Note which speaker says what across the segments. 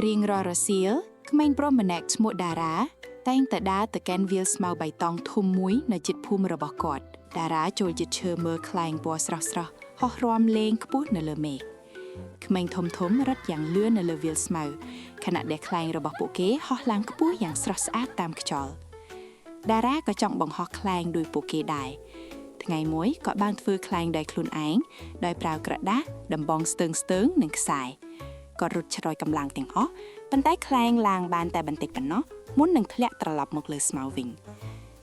Speaker 1: រៀងរាល់រសៀលក្មេងប្រុសម្នាក់ឈ្មោះតារាតែងតែដើរទៅកាន់វាលស្មៅបៃតងធំមួយនៅជិតភូមិរបស់គាត់តារាចូលជិតឈើមើលខ្លែងពណ៌ស្រស់ៗហោះរាំលេងខ្ពស់នៅលើមេឃក្មេងធំរត់យ៉ាងលឿននៅលើវាលស្មៅខណៈដែលខ្លែងរបស់ពួកគេហោះឡើងខ្ពស់យ៉ាងស្រស់ស្អាតតាមខ្យល់តារាក៏ចង់បង្ហោះខ្លែងដោយពួកគេដែរថ្ងៃមួយគាត់បានធ្វើខ្លែងដោយខ្លួនឯងដោយប្រើក្រដាសដំបងស្ទើងនិងខ្សែគាត់រត់ឆ្លយកម្លាំងទាំងអស់ប៉ុន្តែខ្លែងឡើងបានតែបន្តិចប៉ុណ្ណោះមុននឹងធ្លាក់ត្រឡប់មកលើស្មៅវិញ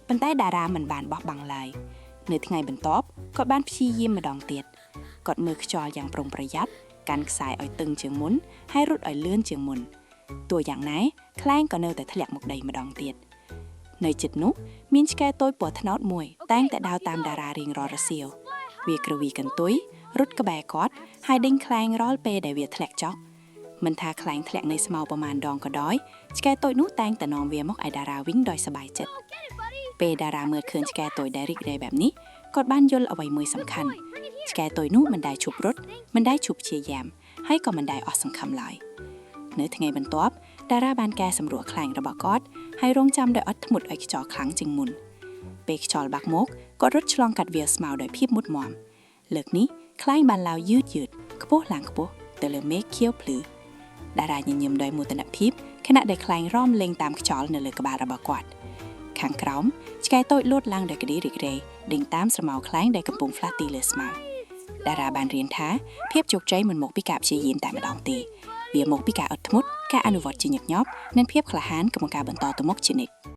Speaker 1: ប៉ុន្តែតារាមិនបានបោះបង់ឡើយនៅថ្ងៃបន្ទាប់គាត់បានព្យាយាមម្ដងទៀតគាត់មើលខ្យល់យ៉ាងប្រុងប្រយ័ត្នកាន់ខ្សែឲ្យតឹងជាងមុនហើយរត់ឲ្យលឿនជាងមុនទោះយ៉ាងណាខ្លែងក៏នៅតែធ្លាក់មកដីម្ដងទៀតនៅជិតនោះមានឆ្កែតូចពណ៌ត្នោតមួយតែងតែដើរតាមតារារៀងរាល់រសៀលវាក្រវីកន្ទុយរត់ក្បែរគាត់ហើយដេញខ្លែងរាល់ពេលដែលវាធ្លាក់ចុះមិនថាខ្លែងធ្លាក់នៅស្មៅប្រមាណដងក៏ដោយឆ្កែតូចនោះតែងតែនាំវាមកឲ្យតារាវិញដោយសប្បាយចិត្តពេលតារាមើលឃើញឆ្កែតូចដែលរីករាយបែបនេះគាត់បានយល់អ្វីមួយសំខាន់ឆ្កែតូចនោះមិនដែលឈប់រត់មិនដែលឈប់ព្យាយាមហើយក៏មិនដែលអស់សង្ឃឹមឡើយនៅថ្ងៃបន្ទាប់តារាបានកែសម្រួលខ្លែងរបស់គាត់ហើយរងចាំដោយអត់ធ្មត់ឲ្យខ្យល់ខ្លាំងជាងមុនពេលខ្យល់បាក់មកគាត់រត់ឆ្លងកាត់វាលស្មៅដោយភាពមុតមាំលើកនេះខ្លែងបានឡាវយឺតខ្ពស់ឡើងខ្ពស់ទៅលើមេឃខៀវភ្លឺតារាញញឹមដោយមោទនភាពខណៈដែលខ្លែងរំលេងតាមខ្យល់នៅលើក្បាលរបស់គាត់ខាងក្រោមឆ្កែតូចលោតឡើងដោយក្តីរីករាយដេញតាមស្រមោលខ្លែងដែលកំពុងផ្លាស់ទីលើស្មៅតារាបានរៀនថាភាពជោគជ័យមិនមកពីការព្យាយាមតែម្ដងទេវាមកពីការអត់ធ្មត់ការអនុវត្តជាញឹកញាប់និងភាពក្លាហានក្នុងការបន្តទៅមុខជានិច្ច